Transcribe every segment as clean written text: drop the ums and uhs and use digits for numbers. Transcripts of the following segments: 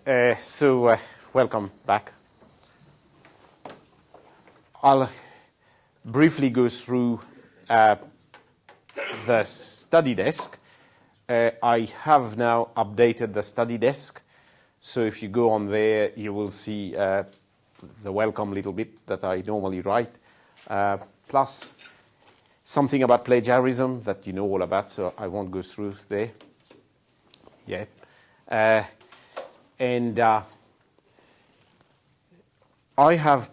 Welcome back. I'll briefly go through the study desk. I have now updated the study desk, so if you go on there, you will see the welcome little bit that I normally write, plus something about plagiarism that you know all about, so I won't go through there. Yeah. I have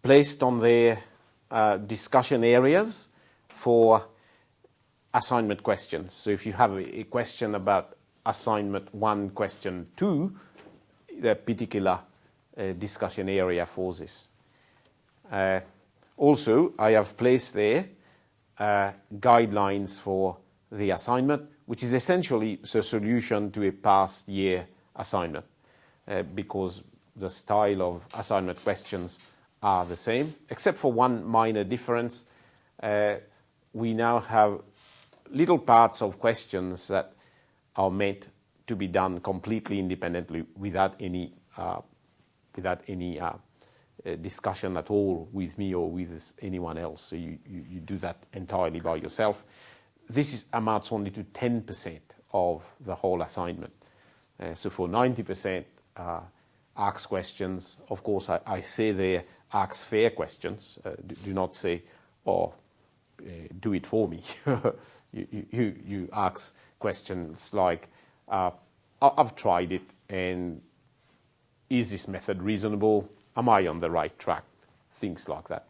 placed on there discussion areas for assignment questions. So if you have a question about assignment 1, question 2, the particular discussion area for this. Also, I have placed there guidelines for the assignment, which is essentially the solution to a past year assignment, because the style of assignment questions are the same, except for one minor difference. We now have little parts of questions that are meant to be done completely independently without any discussion at all with me or with anyone else. So you do that entirely by yourself. This amounts only to 10% of the whole assignment. So for 90%, ask questions. Of course, I say there, ask fair questions. Do not say, do it for me. You ask questions like, I've tried it, and is this method reasonable? Am I on the right track? Things like that.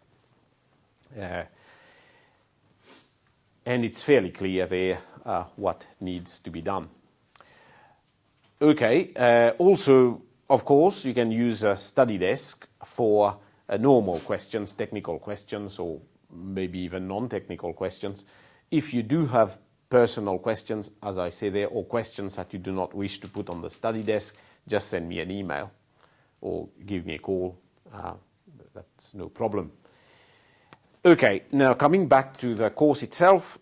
And it's fairly clear there what needs to be done. Okay, also, of course, you can use a study desk for normal questions, technical questions, or maybe even non-technical questions. If you do have personal questions, as I say there, or questions that you do not wish to put on the study desk, just send me an email or give me a call. That's no problem. Okay, now coming back to the course itself,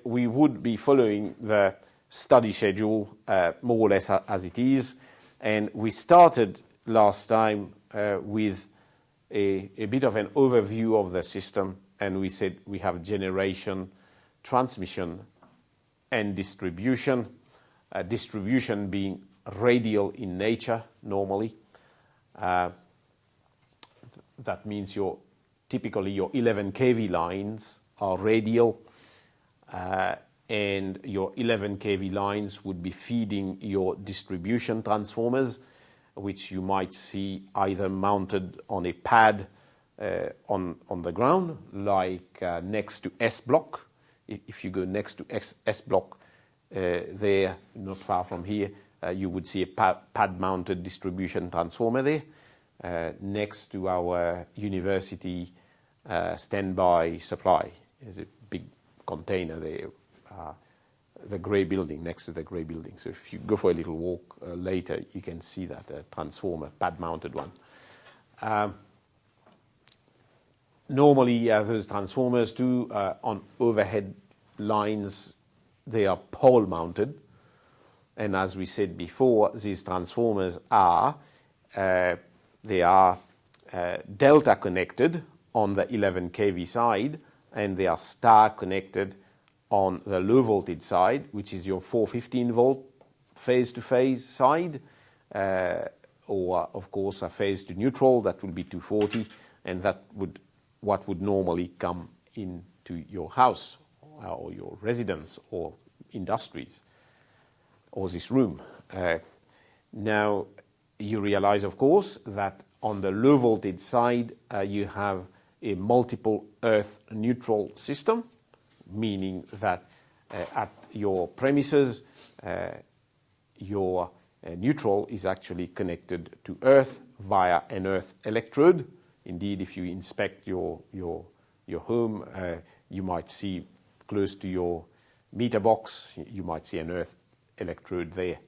we would be following the study schedule more or less as it is. And we started last time with a bit of an overview of the system, and we said we have generation, transmission, and distribution. Distribution being radial in nature normally. That means typically your 11 kV lines are radial, and your 11 kV lines would be feeding your distribution transformers, which you might see either mounted on a pad on the ground, like next to S block. If you go next to S block there, not far from here, you would see a pad-mounted distribution transformer there. Next to our university standby supply is a big container there. The grey building, next to the grey building. So if you go for a little walk later, you can see that transformer, pad-mounted one. Normally, those transformers too, on overhead lines, they are pole-mounted. And as we said before, these transformers are delta connected on the 11 kV side, and they are star connected on the low voltage side, which is your 415 volt phase-to-phase side, or of course a phase to neutral, that would be 240, and what would normally come into your house or your residence or industries or this room. Now you realize, of course, that on the low voltage side you have a multiple earth neutral system, meaning that at your premises your neutral is actually connected to earth via an earth electrode. Indeed, if you inspect your home, you might see close to your meter box, you might see an earth electrode there.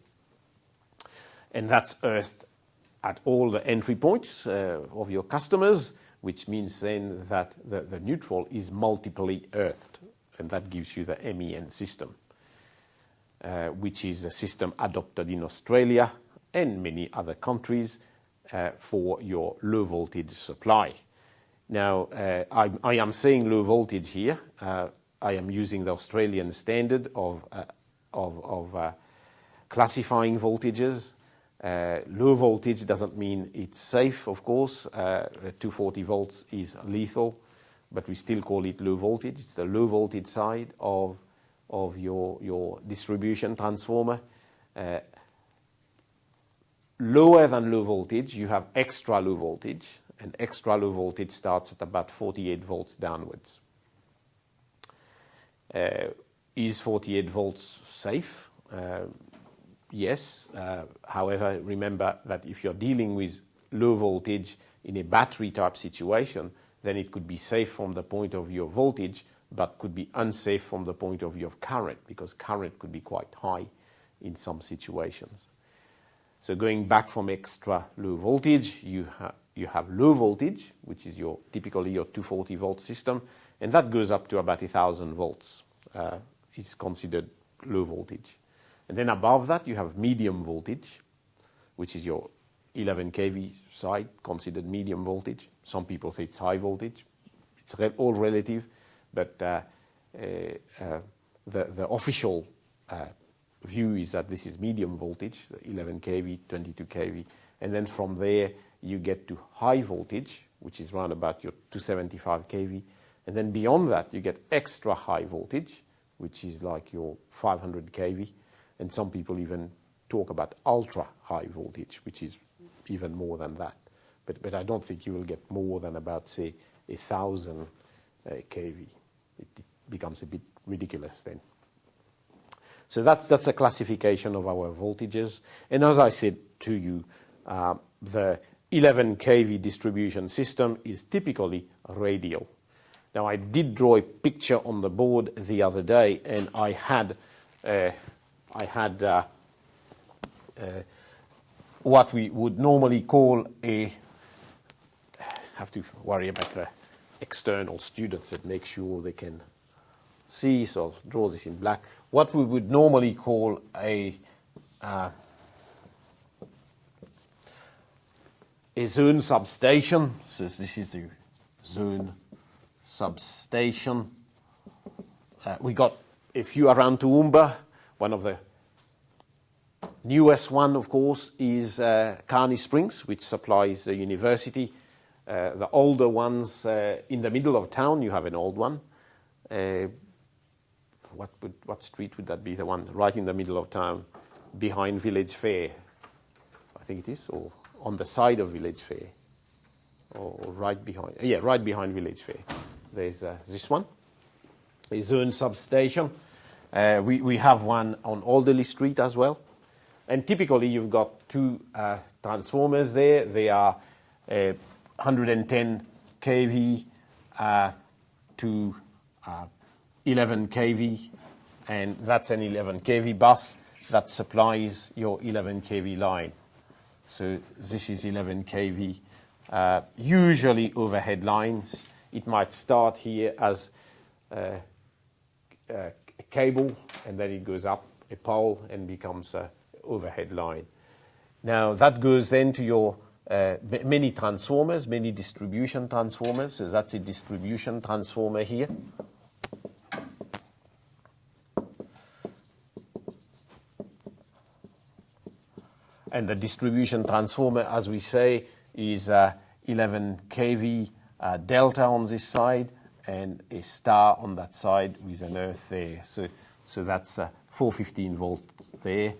And that's earthed at all the entry points of your customers, which means then that the neutral is multiply earthed, and that gives you the MEN system, which is a system adopted in Australia and many other countries for your low voltage supply. Now, I am saying low voltage here. I am using the Australian standard of classifying voltages. Low voltage doesn't mean it's safe, of course. 240 volts is lethal, but we still call it low voltage. It's the low voltage side of your distribution transformer. Lower than low voltage, you have extra low voltage, and extra low voltage starts at about 48 volts downwards. Is 48 volts safe? Yes. However, remember that if you're dealing with low voltage in a battery type situation, then it could be safe from the point of view of voltage, but could be unsafe from the point of view of current, because current could be quite high in some situations. So going back from extra low voltage, you have low voltage, which is typically your 240 volt system, and that goes up to about 1,000 volts. Is considered low voltage. And then above that, you have medium voltage, which is your 11 kV side, considered medium voltage. Some people say it's high voltage. It's all relative, but the official view is that this is medium voltage, 11 kV, 22 kV. And then from there, you get to high voltage, which is around about your 275 kV. And then beyond that, you get extra high voltage, which is like your 500 kV. And some people even talk about ultra high voltage, which is even more than that. But I don't think you will get more than about, say, 1,000 kV. It becomes a bit ridiculous then. So that's a classification of our voltages. And as I said to you, the 11 kV distribution system is typically radial. Now, I did draw a picture on the board the other day, and I had what we would normally call have to worry about the external students and make sure they can see, so I'll draw this in black. What we would normally call a zone substation. So this is the zone substation. We got a few around Toowoomba. One of the newest one, of course, is Kearney Springs, which supplies the university. The older ones in the middle of town, you have an old one. What street would that be? The one right in the middle of town, behind Village Fair, I think it is, or on the side of Village Fair, or right behind. Yeah, right behind Village Fair. There's this one, a zone substation. We have one on Alderley Street as well. And typically you've got two transformers there. They are 110 kV to 11 kV, and that's an 11 kV bus that supplies your 11 kV line. So this is 11 kV, usually overhead lines. It might start here as a cable, and then it goes up a pole and becomes a overhead line. Now that goes then to your many transformers, many distribution transformers. So that's a distribution transformer here. And the distribution transformer, as we say, is 11 kV delta on this side and a star on that side with an earth there. So that's 415 volts there.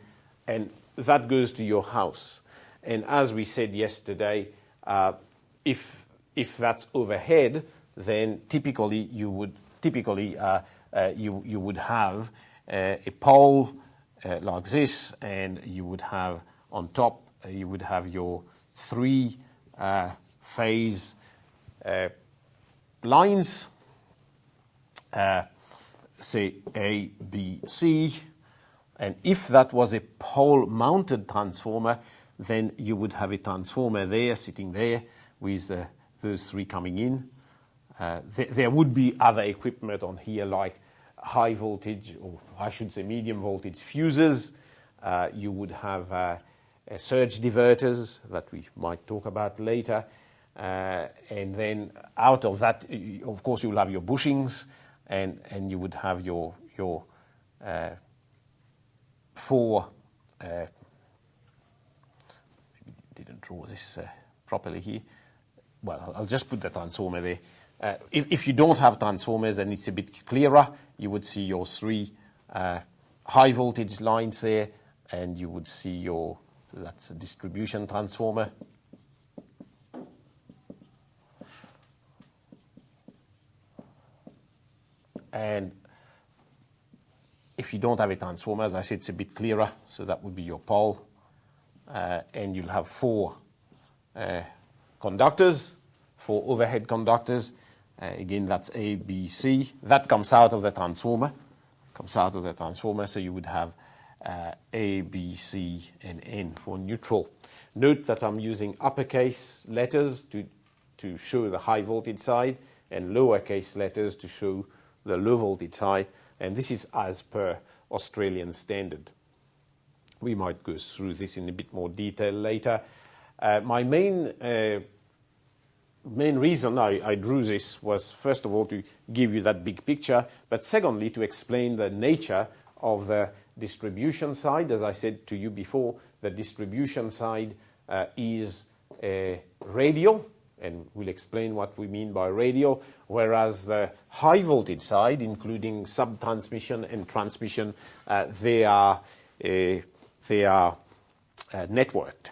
And that goes to your house. And as we said yesterday, if that's overhead, then typically you would have a pole like this, and you would have on top you would have your three phase lines, say A, B, C. And if that was a pole-mounted transformer, then you would have a transformer there, sitting there, with those three coming in. There would be other equipment on here, like high voltage, or I should say medium voltage fuses. You would have surge diverters that we might talk about later. And then out of that, of course, you will have your bushings, and you would have your four. Maybe didn't draw this properly here. Well, I'll just put the transformer there. If you don't have transformers and it's a bit clearer, you would see your three high voltage lines there, and you would see so that's a distribution transformer. And if you don't have a transformer, as I said, it's a bit clearer, so that would be your pole. And you'll have four conductors, four overhead conductors. Again, that's A, B, C. That comes out of the transformer. So you would have A, B, C, and N for neutral. Note that I'm using uppercase letters to show the high voltage side and lowercase letters to show the low voltage side. And this is as per Australian standard. We might go through this in a bit more detail later. My main reason I drew this was, first of all, to give you that big picture, but secondly, to explain the nature of the distribution side. As I said to you before, the distribution side is radial, and we'll explain what we mean by radial, whereas the high voltage side, including sub-transmission and transmission, they are networked.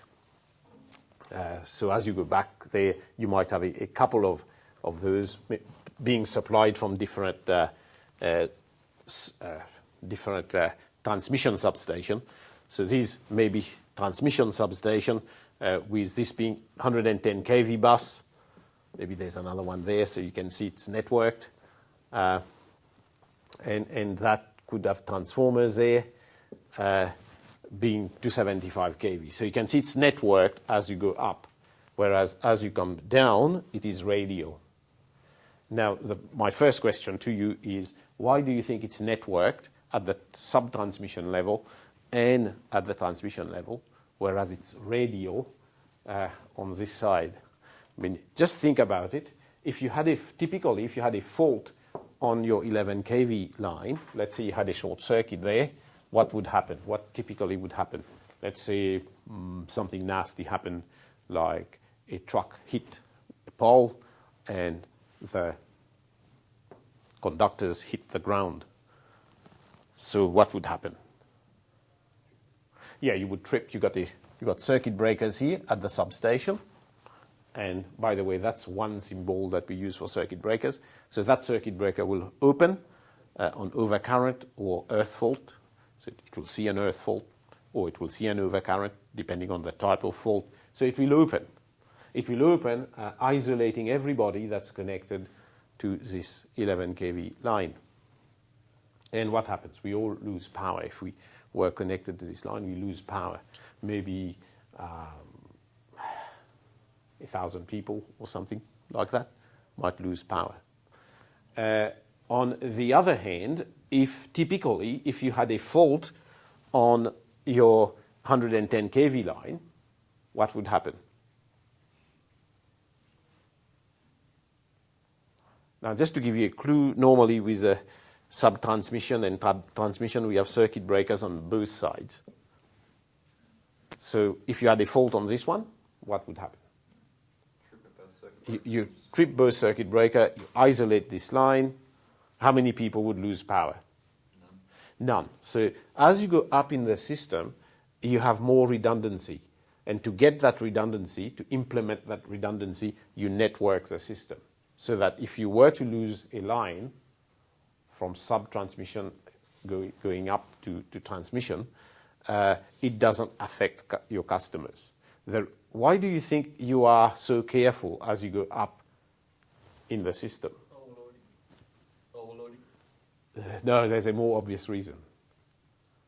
So as you go back there, you might have a couple of those being supplied from different transmission substation. So these may be transmission substation with this being 110 kV bus. Maybe there's another one there, so you can see it's networked. And that could have transformers there being 275 kV. So you can see it's networked as you go up, whereas as you come down, it is radial. Now, my first question to you is, why do you think it's networked at the sub-transmission level and at the transmission level, whereas it's radial on this side? I mean, just think about it. If you had typically, if you had a fault on your 11 kV line, let's say you had a short circuit there, what would happen? What typically would happen? Let's say something nasty happened, like a truck hit a pole and the conductors hit the ground. So what would happen? Yeah, you would trip. You got circuit breakers here at the substation. And by the way, that's one symbol that we use for circuit breakers. So that circuit breaker will open on overcurrent or earth fault. So it will see an earth fault, or it will see an overcurrent, depending on the type of fault. So it will open. It will open, isolating everybody that's connected to this 11 kV line. And what happens? We all lose power. If we were connected to this line, we lose power. Maybe 1,000 people or something like that might lose power. On the other hand, if you had a fault on your 110 kV line, what would happen? Now, just to give you a clue, normally with a sub-transmission and transmission, we have circuit breakers on both sides. So if you had a fault on this one, what would happen? You trip both circuit breaker, you isolate this line. How many people would lose power? None. So as you go up in the system, you have more redundancy. And to get that redundancy, to implement that redundancy, you network the system. So that if you were to lose a line from sub-transmission going up to transmission, it doesn't affect your customers. Why do you think you are so careful as you go up in the system? Overloading. No, there's a more obvious reason.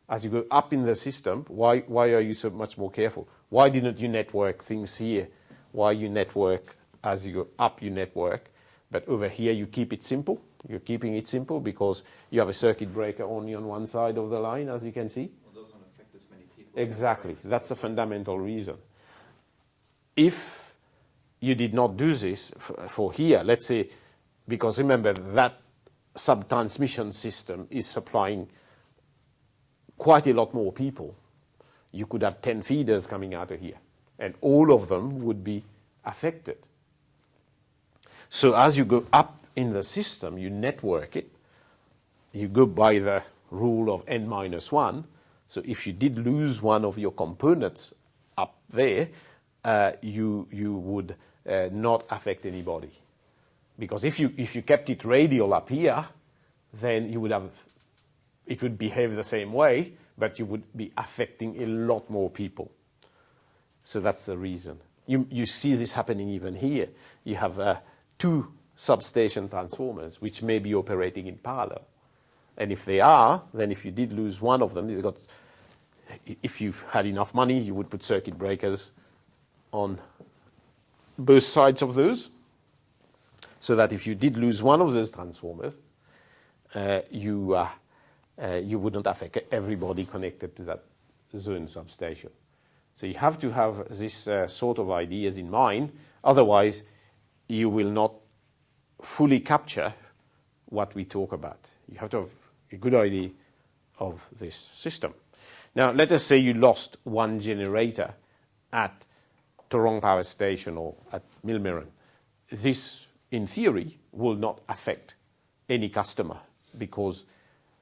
As you go up in the system, why are you so much more careful? Why didn't you network things here? Why you network as you go up, you network, but over here you keep it simple? You're keeping it simple because you have a circuit breaker only on one side of the line, as you can see. Well, it doesn't affect as many people Exactly. That's a fundamental reason. If you did not do this for here, let's say, because remember that sub-transmission system is supplying quite a lot more people. You could have 10 feeders coming out of here, and all of them would be affected. So as you go up in the system, you network it. You go by the rule of n-1. So if you did lose one of your components up there, you would not affect anybody. Because if you kept it radial up here, then you would have, it would behave the same way, but you would be affecting a lot more people. So that's the reason. You see this happening even here. You have 2 substation transformers which may be operating in parallel. And if they are, then if you did lose one of them, if you had enough money, you would put circuit breakers on both sides of those, so that if you did lose one of those transformers, you wouldn't affect everybody connected to that zone substation. So you have to have this sort of ideas in mind, otherwise you will not fully capture what we talk about. You have to have a good idea of this system. Now, let us say you lost one generator at Torong Power Station or at Millmerran. This, in theory, will not affect any customer because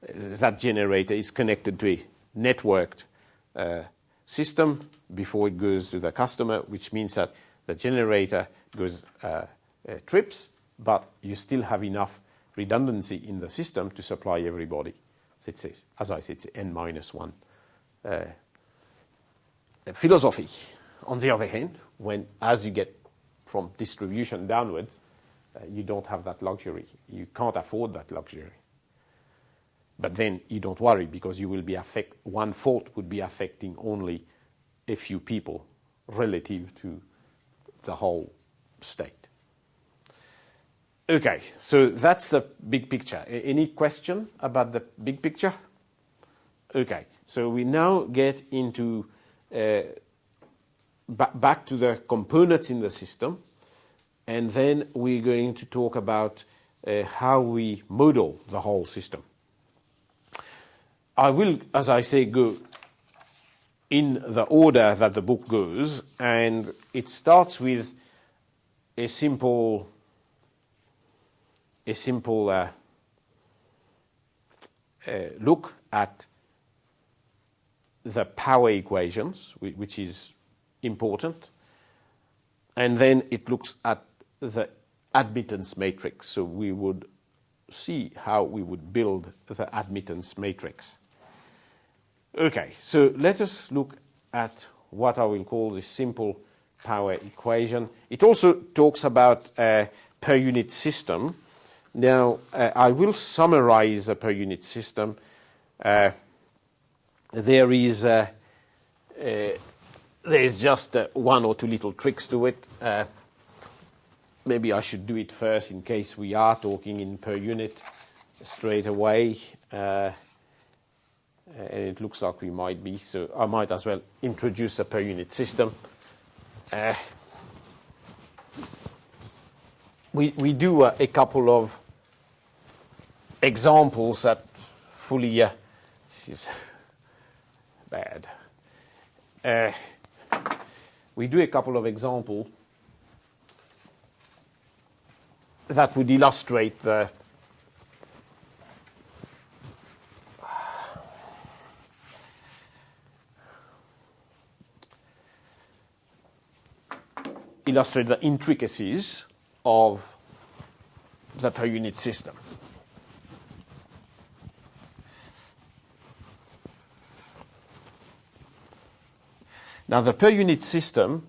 that generator is connected to a networked system before it goes to the customer, which means that the generator goes trips, but you still have enough redundancy in the system to supply everybody. So it's, as I said, it's n-1 philosophy. On the other hand, as you get from distribution downwards, you don't have that luxury. You can't afford that luxury. But then you don't worry, because you will be one fault would be affecting only a few people relative to the whole state. Okay, so that's the big picture. Any question about the big picture? Okay, so we now get into back to the components in the system, and then we're going to talk about how we model the whole system. I will, as I say, go in the order that the book goes, and it starts with a simple look at the power equations, which is important, and then it looks at the admittance matrix. So we would see how we would build the admittance matrix. Okay, so let us look at what I will call the simple power equation. It also talks about per unit system. Now, I will summarize the per unit system. There is just 1 or 2 little tricks to it. Maybe I should do it first in case we are talking in per unit straight away. And it looks like we might be, so I might as well introduce a per unit system. We do a couple of examples that fully, this is bad. We do a couple of examples that would illustrate the intricacies of the per unit system. Now, the per unit system,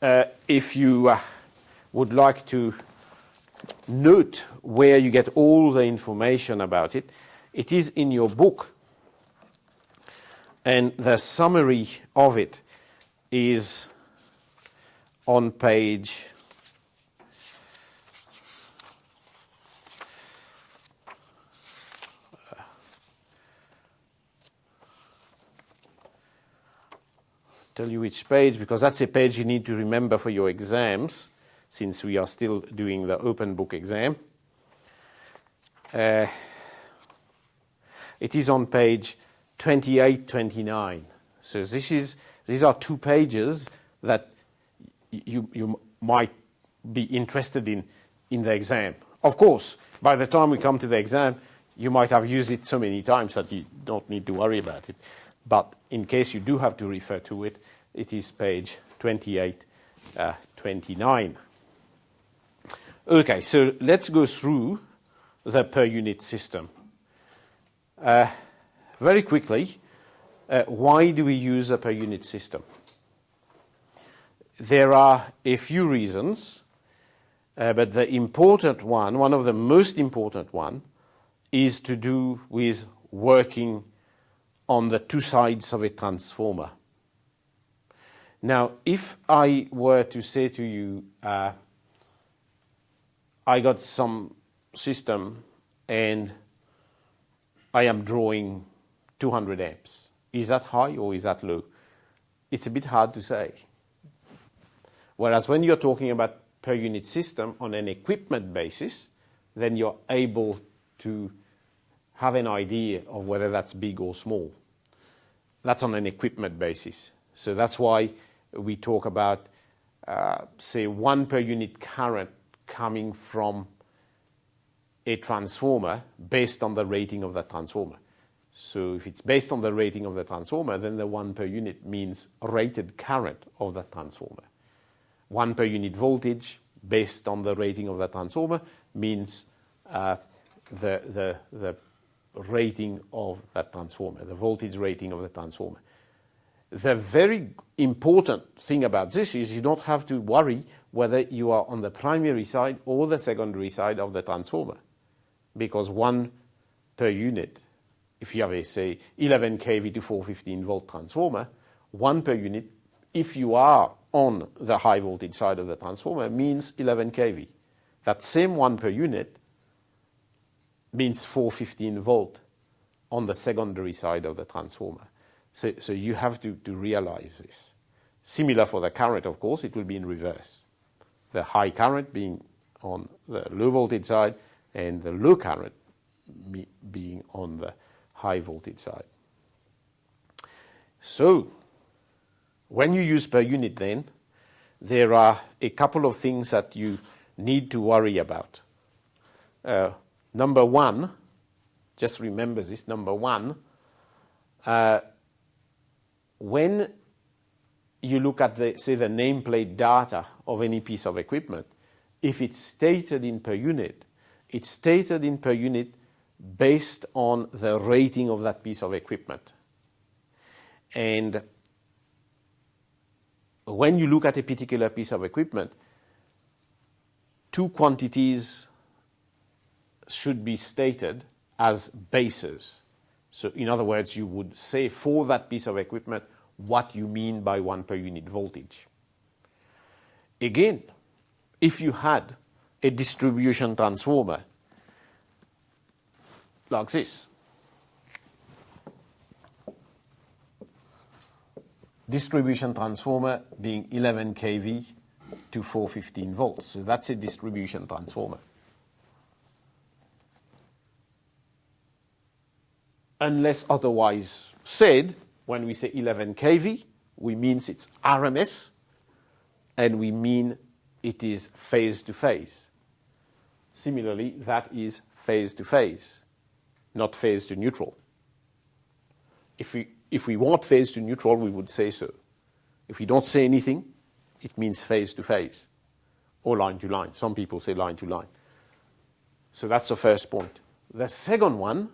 if you would like to note where you get all the information about it, it is in your book, and the summary of it is on page tell you which page, because that's a page you need to remember for your exams, since we are still doing the open book exam. It is on page 28, 29. So these are 2 pages that you might be interested in the exam. Of course, by the time we come to the exam, you might have used it so many times that you don't need to worry about it. But in case you do have to refer to it, it is page 28, 29. Okay, so let's go through the per unit system. Very quickly, why do we use a per unit system? There are a few reasons, but the important one of the most important one, is to do with working on the 2 sides of a transformer. Now, if I were to say to you, I got some system and I am drawing 200 amps. Is that high or is that low? It's a bit hard to say. Whereas when you're talking about per unit system on an equipment basis, then you're able to have an idea of whether that's big or small. That's on an equipment basis. So that's why we talk about, say, 1 per unit current coming from a transformer based on the rating of that transformer. So if it's based on the rating of the transformer, then the 1 per unit means rated current of the transformer. 1 per unit voltage based on the rating of the transformer means the rating of that transformer, the voltage rating of the transformer. The very important thing about this is you don't have to worry whether you are on the primary side or the secondary side of the transformer, because 1 per unit, if you have a, say, 11 kV to 415 volt transformer, 1 per unit, if you are on the high voltage side of the transformer, means 11 kV. That same 1 per unit means 415 volt on the secondary side of the transformer. So you have to realize this. Similar for the current, of course, it will be in reverse. The high current being on the low voltage side and the low current being on the high voltage side. So when you use per unit then, there are a couple of things that you need to worry about. Number 1, just remember this, number 1, when you look at the nameplate data of any piece of equipment, if it's stated in per unit, it's stated in per unit based on the rating of that piece of equipment. And when you look at a particular piece of equipment, 2 quantities should be stated as bases. So in other words, you would say for that piece of equipment what you mean by 1 per unit voltage. Again, if you had a distribution transformer like this, distribution transformer being 11 kV to 415 volts, so that's a distribution transformer. Unless otherwise said, when we say 11 kV, we mean it's RMS, and we mean it is phase to phase. Similarly, that is phase to phase, not phase to neutral. If we want phase to neutral, we would say so. If we don't say anything, it means phase to phase, or line to line. Some people say line to line. So that's the first point. The second one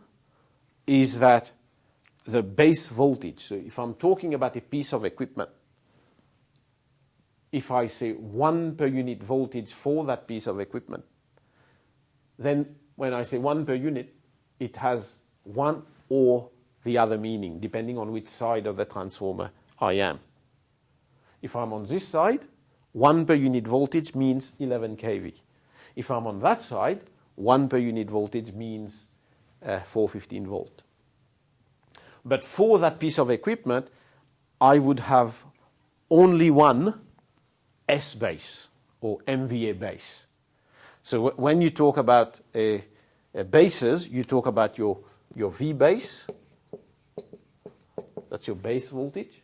is that the base voltage. So if I'm talking about a piece of equipment, if I say 1 per unit voltage for that piece of equipment, then when I say 1 per unit, it has one or the other meaning, depending on which side of the transformer I am. If I'm on this side, 1 per unit voltage means 11 kV. If I'm on that side, 1 per unit voltage means 415 volt. But for that piece of equipment, I would have only one S base or MVA base. So when you talk about bases, you talk about your V base, that's your base voltage,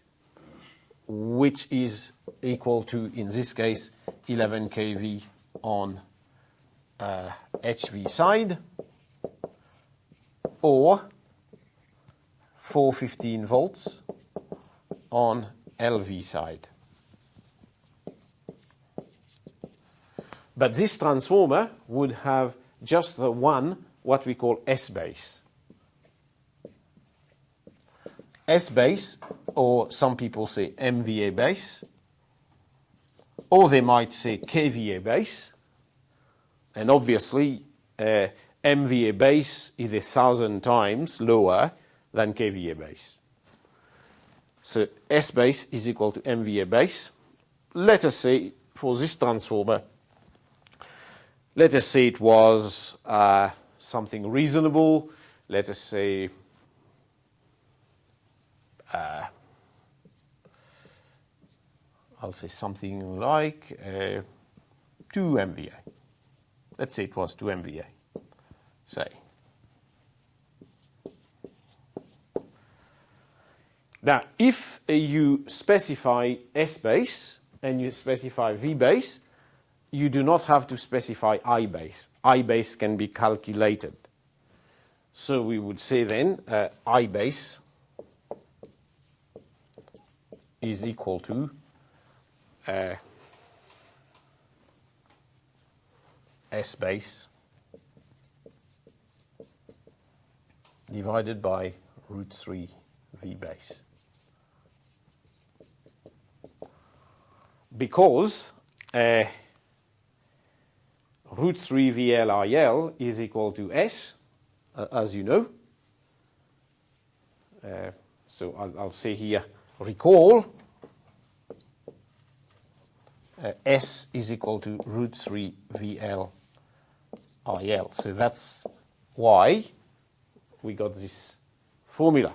which is equal to, in this case, 11 kV on HV side, or 415 volts on LV side. But this transformer would have just the one, what we call S base. S base, or some people say MVA base, or they might say KVA base. And obviously, MVA base is 1,000 times lower than KVA base. So S base is equal to MVA base. Let us say, for this transformer, let us say it was something reasonable. Let us say I'll say something like 2 MVA. Let's say it was 2 MVA, say. Now, if you specify S base and you specify V base, you do not have to specify I base. I base can be calculated. So we would say then I base is equal to S base divided by root 3 V base. Because root 3 VL is equal to S, as you know. So I'll say here, recall, S is equal to root 3 VL IL. So that's why we got this formula.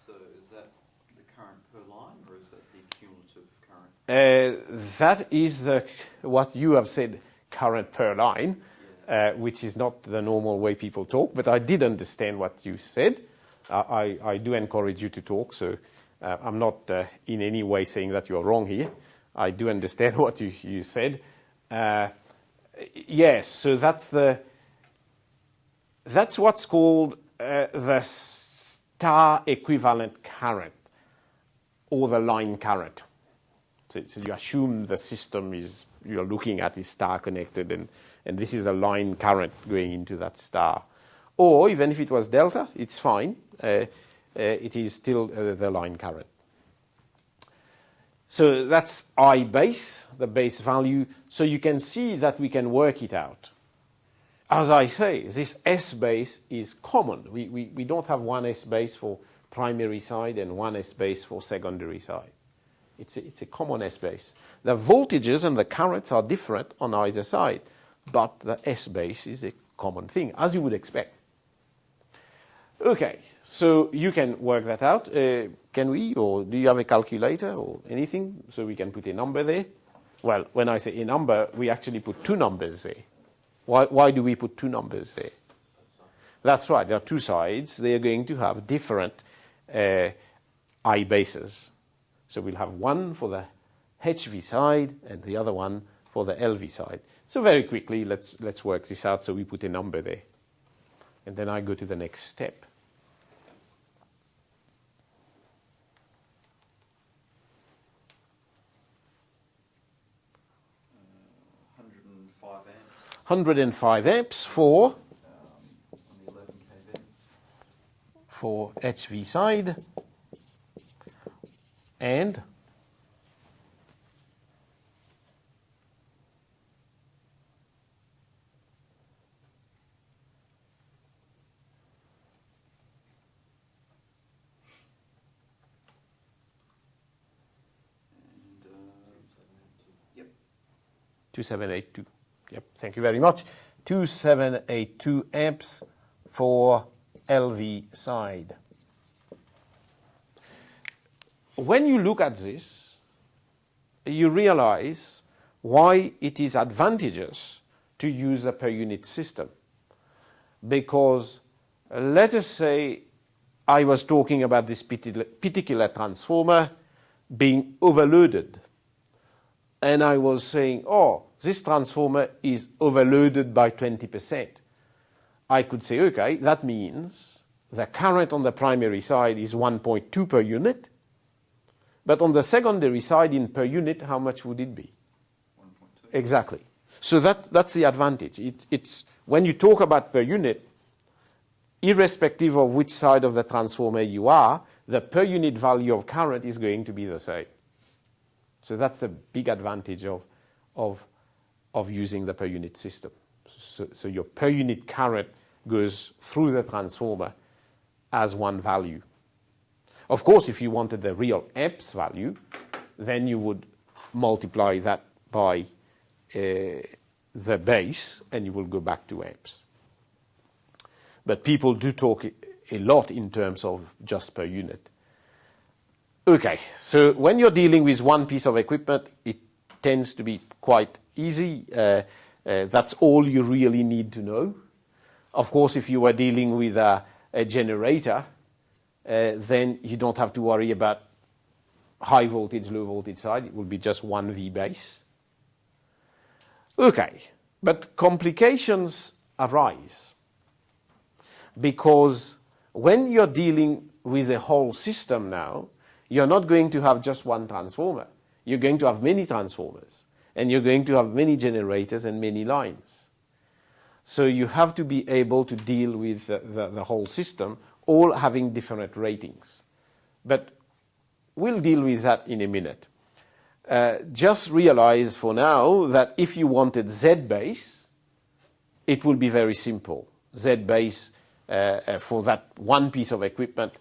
So is that the current per line, or is that the cumulative current? That is what you have said, current per line, which is not the normal way people talk, but I did understand what you said. I do encourage you to talk, so I'm not in any way saying that you're wrong here. I do understand what you said. Yes, so that's what's called the star equivalent current, or the line current. So you assume the system you're looking at is star connected, and this is the line current going into that star. Or even if it was delta, it's fine. It is still the line current. So that's I base, the base value. So you can see that we can work it out. As I say, this S base is common. We don't have one S base for primary side and one S base for secondary side. It's a common S base. The voltages and the currents are different on either side, but the S base is a common thing, as you would expect. Okay, so you can work that out. Can we, or do you have a calculator or anything so we can put a number there? Well, when I say a number, we actually put two numbers there. Why do we put two numbers there? That's right, there are two sides. They are going to have different I bases. So we'll have one for the HV side and the other one for the LV side. So very quickly, let's work this out. So we put a number there. And then I go to the next step. amps. 105 amps for 11 kV. For HV side, and Yep. 2782. Yep, thank you very much. 2782 amps for LV side. When you look at this, you realize why it is advantageous to use a per unit system. Because let us say I was talking about this particular transformer being overloaded. And I was saying, oh, this transformer is overloaded by 20%. I could say, okay, that means the current on the primary side is 1.2 per unit. But on the secondary side, in per unit, how much would it be? 1.2. Exactly. So that's the advantage. It's when you talk about per unit, irrespective of which side of the transformer you are, the per unit value of current is going to be the same. So that's a big advantage of using the per unit system. So your per unit current goes through the transformer as one value. Of course, if you wanted the real amps value, then you would multiply that by the base, and you will go back to amps. But people do talk a lot in terms of just per unit. Okay, so when you're dealing with one piece of equipment, it tends to be quite easy. That's all you really need to know. Of course, if you were dealing with a generator, then you don't have to worry about high voltage, low voltage side. It will be just one V base. Okay, but complications arise because when you're dealing with a whole system now, you're not going to have just one transformer. You're going to have many transformers, and you're going to have many generators and many lines. So you have to be able to deal with the whole system, all having different ratings. But we'll deal with that in a minute. Just realize for now that if you wanted Z base, it will be very simple. Z base for that one piece of equipment,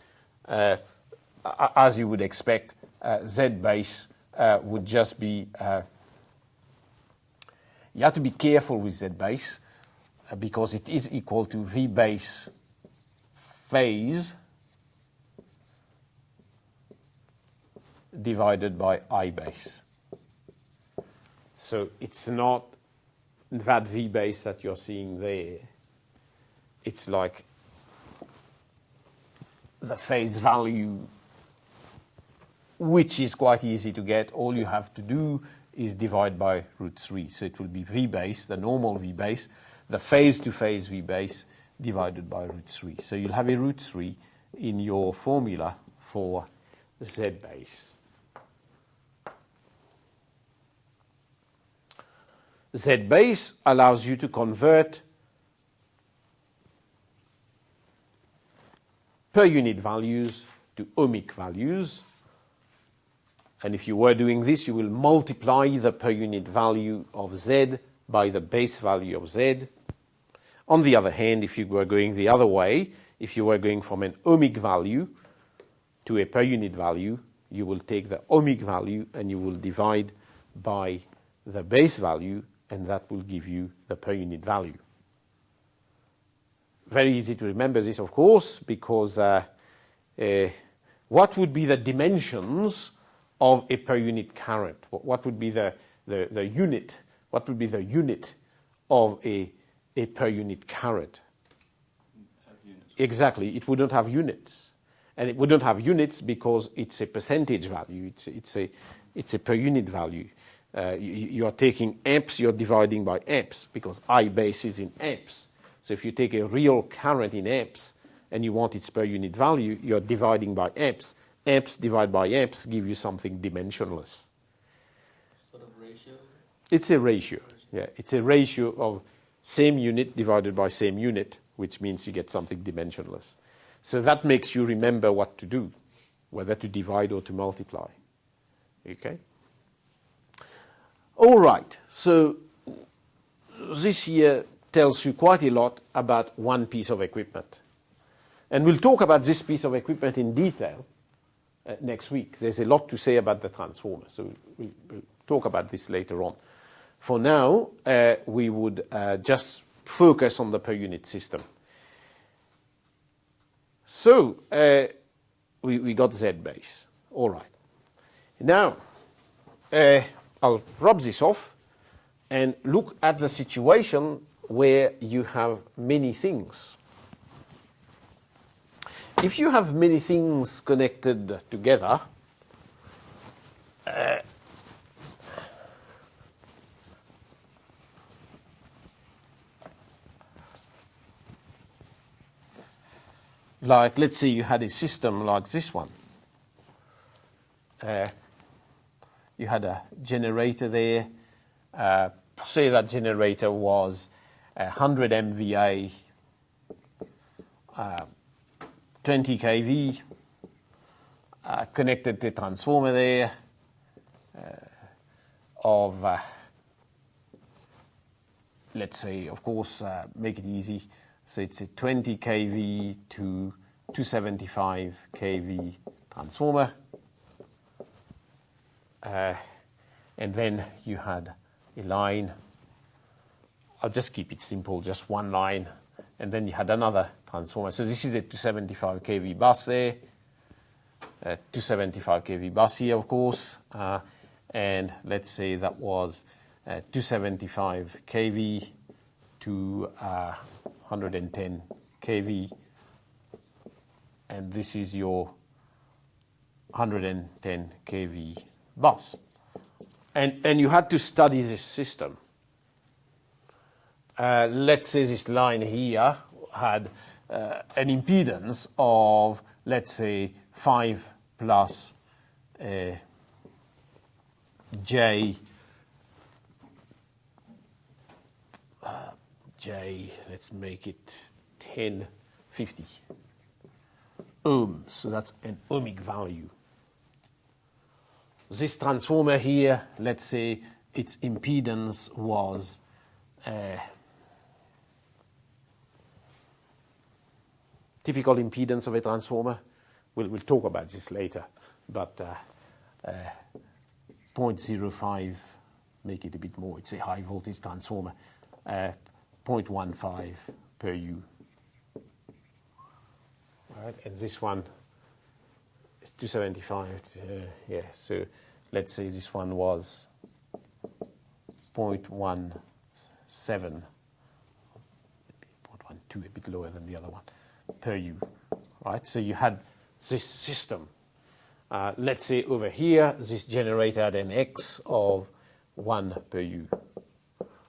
as you would expect, Z base would just be, you have to be careful with Z base because it is equal to V base phase divided by I base. So it's not that V base that you're seeing there. It's like the phase value, which is quite easy to get. All you have to do is divide by √3. So it will be V base, the normal V base, the phase-to-phase V base divided by √3. So you'll have a √3 in your formula for Z base. Z base allows you to convert per unit values to ohmic values. And if you were doing this, you will multiply the per unit value of Z by the base value of Z. On the other hand, if you were going the other way, if you were going from an ohmic value to a per unit value, you will take the ohmic value and you will divide by the base value, and that will give you the per unit value. Very easy to remember this, of course, because what would be the dimensions of a per unit current? What would be the unit? What would be the unit of a per unit current? Exactly, it wouldn't have units. And it wouldn't have units because it's a percentage value. It's a per unit value. You are taking amps, you're dividing by amps because I base is in amps. So if you take a real current in amps and you want its per unit value, you're dividing by amps. Amps divided by amps give you something dimensionless. Sort of ratio? It's a ratio. Yeah, it's a ratio of same unit divided by same unit, which means you get something dimensionless. So that makes you remember what to do, whether to divide or to multiply. Okay? All right, so this here tells you quite a lot about one piece of equipment. And we'll talk about this piece of equipment in detail next week. There's a lot to say about the transformer, so we'll talk about this later on. For now, we would just focus on the per unit system. So we got Z base. All right. Now, I'll rub this off and look at the situation where you have many things. If you have many things connected together, like let's say you had a system like this one. You had a generator there. Say that generator was 100 MVA, 20 kV, connected to a transformer there of, let's say, of course, make it easy. So it's a 20 kV to 275 kV transformer. And then you had a line. I'll just keep it simple, just one line. And then you had another transformer. So this is a 275 kV bus there. 275 kV bus here, of course. And let's say that was 275 kV to 110 kV. And this is your 110 kV bus. And you had to study this system. Let's say this line here had an impedance of, let's say, 5 plus J, let's make it 1050 ohms. So that's an ohmic value. This transformer here, let's say its impedance was typical impedance of a transformer. We'll talk about this later, but 0.05, make it a bit more. It's a high voltage transformer, 0.15 per U. All right, and this one is 275. Yeah, so let's say this one was 0.17, 0.12, a bit lower than the other one, per U. Right, so you had this system. Let's say over here, this generator had an X of 1 per U.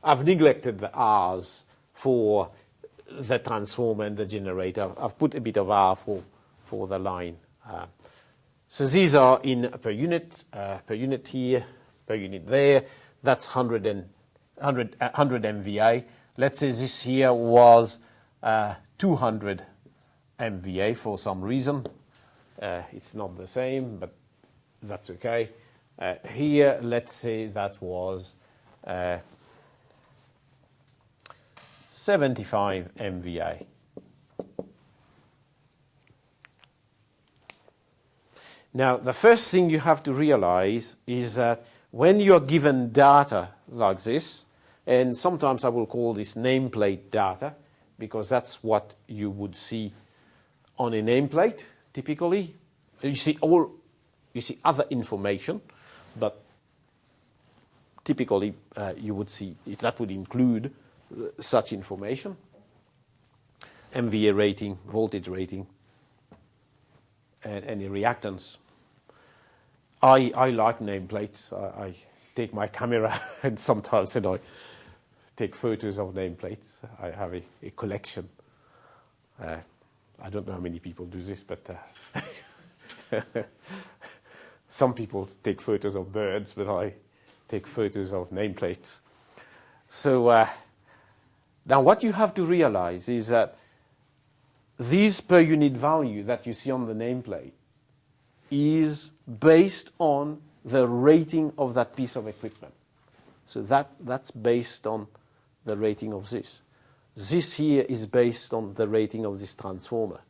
I've neglected the R's for the transformer and the generator. I've put a bit of R for the line. So these are in per unit here, per unit there. That's 100 MVA. Let's say this here was 200 MVA for some reason. It's not the same, but that's okay. Here, let's say that was 75 MVA. Now, the first thing you have to realize is that when you're given data like this, and sometimes I will call this nameplate data, because that's what you would see on a nameplate, typically. You see other information, but typically you would see that would include such information: MVA rating, voltage rating, and any reactance. I like nameplates. I take my camera and sometimes I take photos of nameplates. I have a collection. I don't know how many people do this, but some people take photos of birds, but I take photos of nameplates. So now what you have to realize is that this per unit value that you see on the nameplate is based on the rating of that piece of equipment. So that's based on the rating of this. This here is based on the rating of this transformer.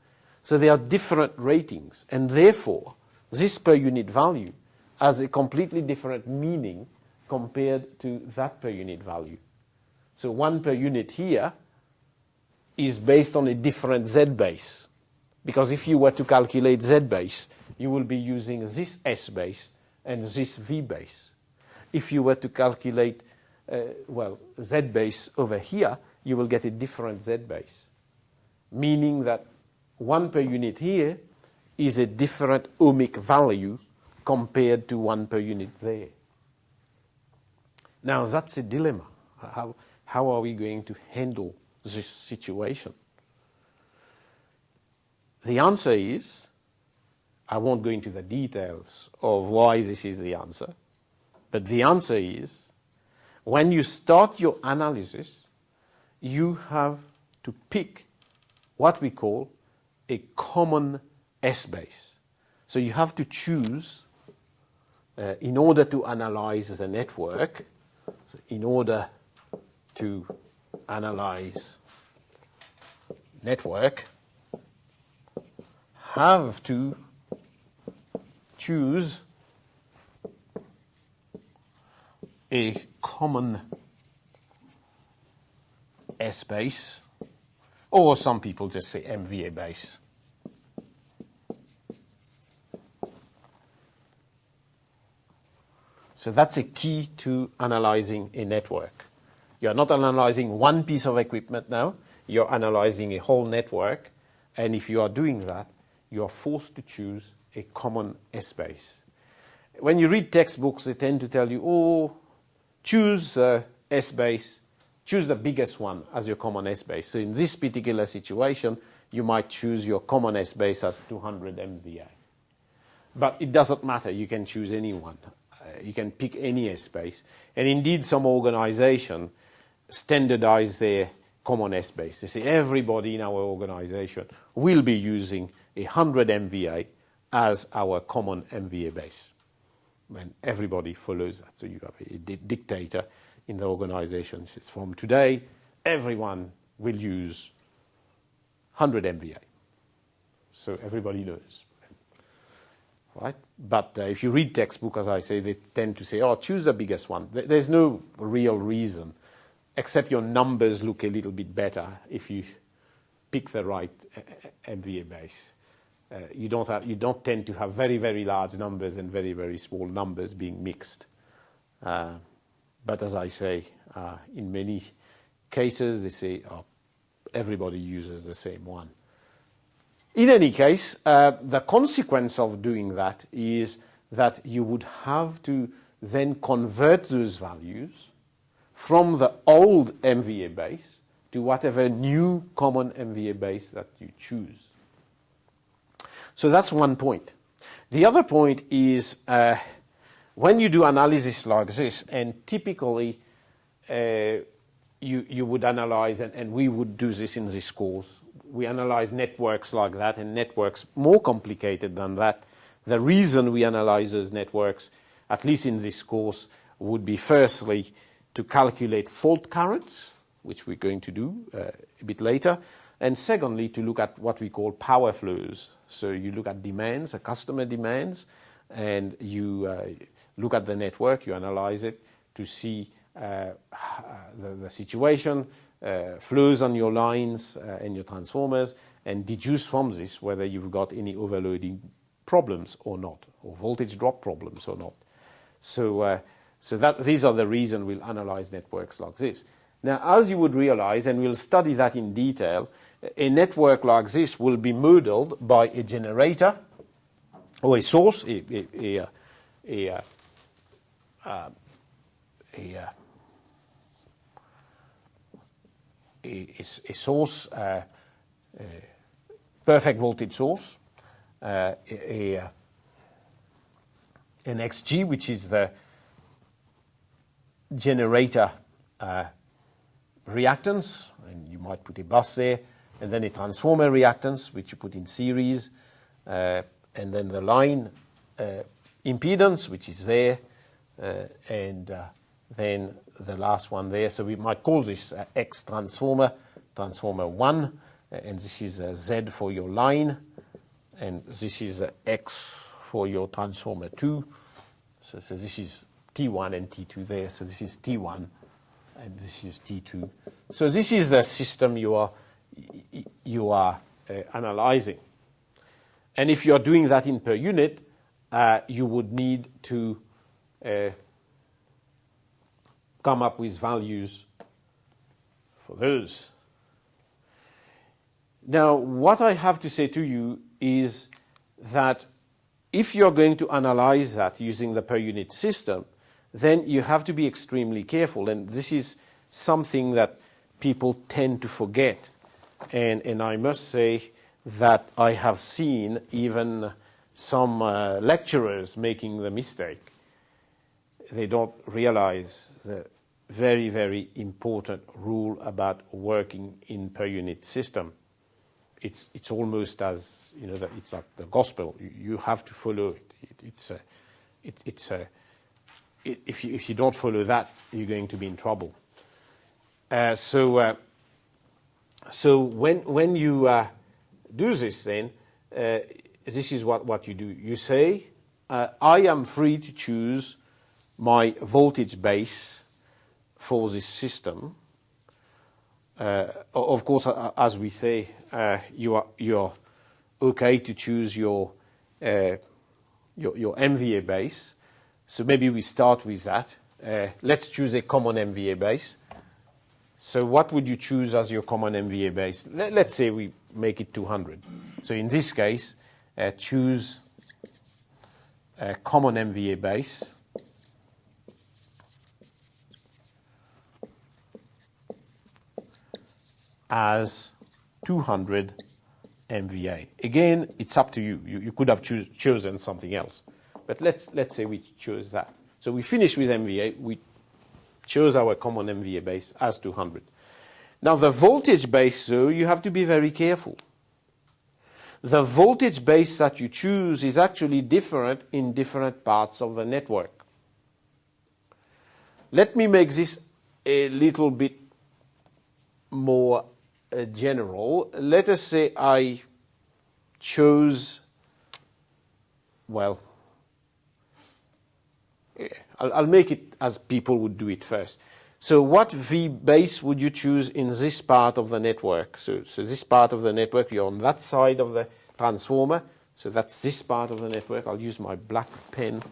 So there are different ratings, and therefore this per unit value has a completely different meaning compared to that per unit value. So 1 per unit here is based on a different Z base, because if you were to calculate Z base, you will be using this S base and this V base. if you were to calculate, Z base over here, you will get a different Z base, meaning that 1 per unit here is a different ohmic value compared to 1 per unit there. Now, that's a dilemma. How are we going to handle this situation? The answer is, I won't go into the details of why this is the answer, but the answer is, when you start your analysis, you have to pick what we call a common S-base. So you have to choose, in order to analyze the network, so in order to analyze network, have to choose a common S-base, or some people just say MVA base. So that's a key to analyzing a network. You're not analyzing one piece of equipment now, you're analyzing a whole network, and if you are doing that, you are forced to choose a common S-base. When you read textbooks, they tend to tell you, oh, choose S-base, choose the biggest one as your common S-base. So in this particular situation, you might choose your common S-base as 200 MVA. But it doesn't matter, you can choose any one. You can pick any S-base. And indeed, some organizations standardize their common S-base. They say everybody in our organization will be using 100 MVA as our common MVA base. And everybody follows that. So you have a dictator in the organization. It says, from today, everyone will use 100 MVA. So everybody knows. Right? But if you read textbook, as I say, they tend to say, oh, choose the biggest one. There's no real reason, except your numbers look a little bit better if you pick the right MVA base. You don't tend to have very, very large numbers and very, very small numbers being mixed. But as I say, in many cases, they say, oh, everybody uses the same one. In any case, the consequence of doing that is that you would have to then convert those values from the old MVA base to whatever new common MVA base that you choose. So that's one point. The other point is when you do analysis like this, and typically you would analyze, and we would do this in this course, we analyze networks like that, and networks more complicated than that. The reason we analyze those networks, at least in this course, would be firstly to calculate fault currents, which we're going to do a bit later, and secondly to look at what we call power flows. So you look at demands, customer demands, and you look at the network, you analyze it to see the situation, flows on your lines and your transformers, and deduce from this whether you've got any overloading problems or not, or voltage drop problems or not. So these are the reasons we'll analyze networks like this. Now, as you would realize, and we'll study that in detail, a network like this will be modeled by a generator or a source, a source, perfect voltage source, an XG, which is the generator reactance, and you might put a bus there, and then a transformer reactance, which you put in series, and then the line impedance, which is there, and then the last one there. So we might call this X transformer, transformer 1, and this is Z for your line, and this is X for your transformer 2. So this is T1 and T2 there. So this is T1 and this is T2. So this is the system you are analyzing. And if you are doing that in per unit, you would need to come up with values for those. Now, what I have to say to you is that if you're going to analyze that using the per unit system, then you have to be extremely careful. And this is something that people tend to forget. And I must say that I have seen even some lecturers making the mistake. They don't realize the very, very important rule about working in per unit system. It's almost as, you know, that it's like the gospel. You have to follow it. If you don't follow that, you're going to be in trouble. So when you do this, then this is what you do. You say, I am free to choose my voltage base for this system. Of course, as we say, you're okay to choose your MVA base. So maybe we start with that. Let's choose a common MVA base. So what would you choose as your common MVA base? Let's say we make it 200. So in this case, choose a common MVA base. As 200 MVA. Again, it's up to you. You could have chosen something else. But let's say we chose that. So we finish with MVA. We chose our common MVA base as 200. Now the voltage base, though, you have to be very careful. The voltage base that you choose is actually different in different parts of the network. Let me make this a little bit more general. Let us say I chose, well, I'll make it as people would do it first. So what V base would you choose in this part of the network? So this part of the network, you're on that side of the transformer. So that's this part of the network. I'll use my black pen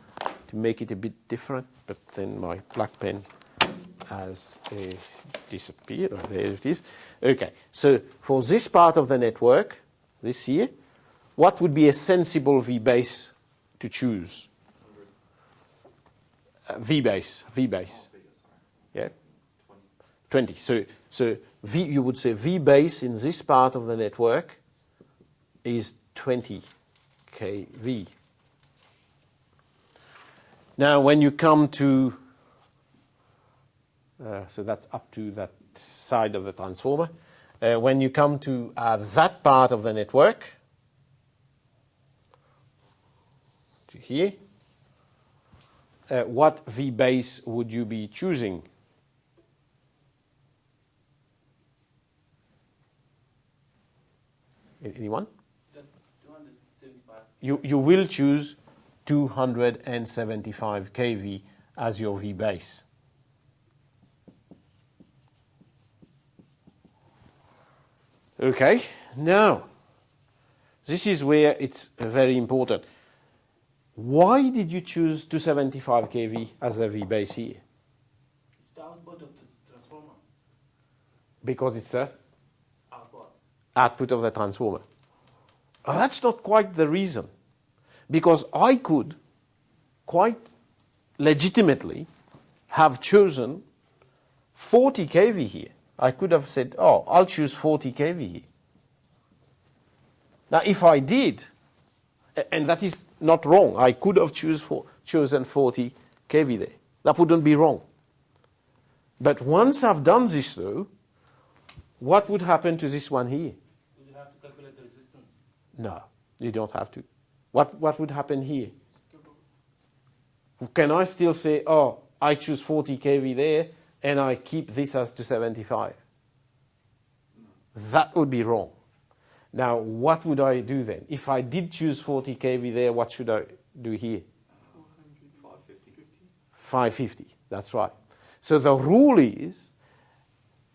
to make it a bit different, but then my black pen has disappeared. Oh, there it is. Okay, so for this part of the network, this here, what would be a sensible V base to choose? V base. Yeah, 20. So V, you would say V base in this part of the network is 20 kV. Now, when you come to so that's up to that side of the transformer. When you come to that part of the network, to here, what V base would you be choosing? Anyone? 275. You will choose 275 kV as your V base. Okay, now, this is where it's very important. Why did you choose 275 kV as a V base here? It's the output of the transformer. Because it's a Output. output of the transformer. That's not quite the reason. Because I could quite legitimately have chosen 40 kV here. I could have said, oh, I'll choose 40 kV here. Now, if I did, and that is not wrong, I could have chosen 40 kV there. That wouldn't be wrong. But once I've done this, though, what would happen to this one here? You have to calculate the resistance. No, you don't have to. What would happen here? Can I still say, oh, I choose 40 kV there, and I keep this as 275? That would be wrong. Now, what would I do then? If I did choose 40 kV there, what should I do here? 550. 550, that's right. So the rule is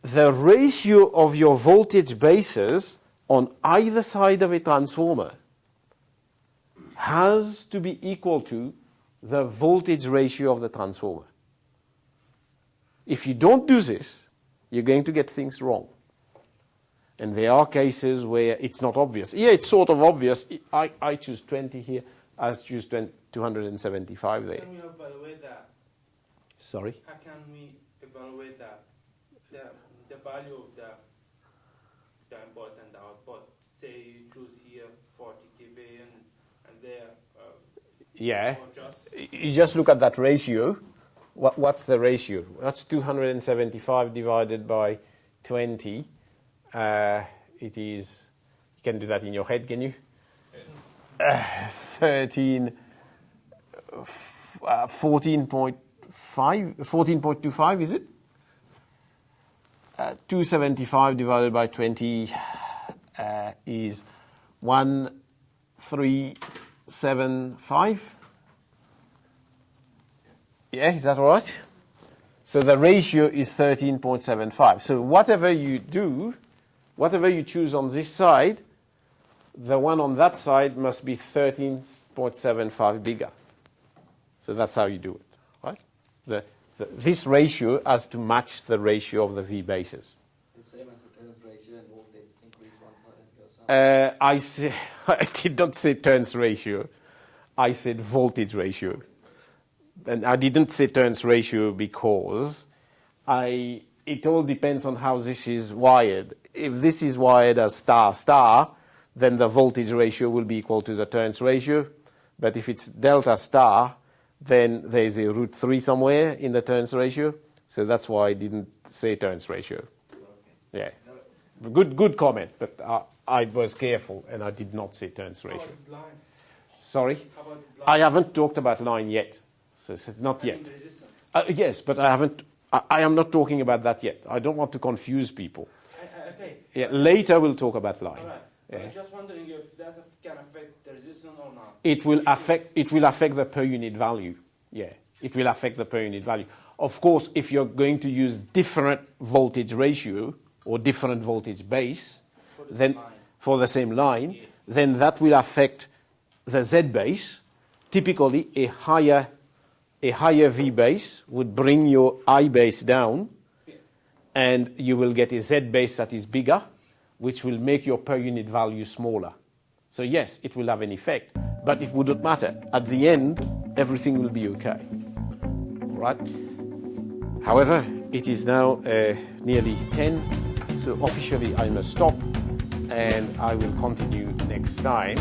the ratio of your voltage bases on either side of a transformer has to be equal to the voltage ratio of the transformer. If you don't do this, you're going to get things wrong. And there are cases where it's not obvious. Here it's sort of obvious. I choose 20 here. I choose 275 there. How can we evaluate that? Sorry? How can we evaluate that? The value of the input and the output. Say you choose here 40 kV and there. Yeah. Or just You just look at that ratio. What's the ratio? That's 275 divided by 20. It is, you can do that in your head, can you? 14.25, is it? 275 divided by 20 is 1375. Yeah, is that all right? So the ratio is 13.75. So whatever you do, whatever you choose on this side, the one on that side must be 13.75 bigger. So that's how you do it, right? This ratio has to match the ratio of the V bases. The same as the turns ratio and voltage increase one side and go side. I did not say turns ratio. I said voltage ratio. And I didn't say turns ratio because it all depends on how this is wired. If this is wired as star-star, then the voltage ratio will be equal to the turns ratio. But if it's delta star, then there's a root 3 somewhere in the turns ratio. So that's why I didn't say turns ratio. Yeah. Good comment, but I was careful and I did not say turns how ratio. about the line? Sorry? How about the line? I haven't talked about line yet. So it's not yet. I mean the resistance. Yes, but I haven't. I am not talking about that yet. I don't want to confuse people. Okay. Yeah, later we'll talk about line. All right. Yeah. I'm just wondering if that can affect the resistance or not. It will affect the per unit value. Yeah, it will affect the per unit value. Of course, if you're going to use different voltage ratio or different voltage base, then for the same line, then that will affect the Z base. Typically, a higher V base would bring your I base down, and you will get a Z base that is bigger, which will make your per unit value smaller. So yes, it will have an effect, but it wouldn't matter. At the end, everything will be okay. All right? However, it is now nearly 10, so officially I must stop, and I will continue next time.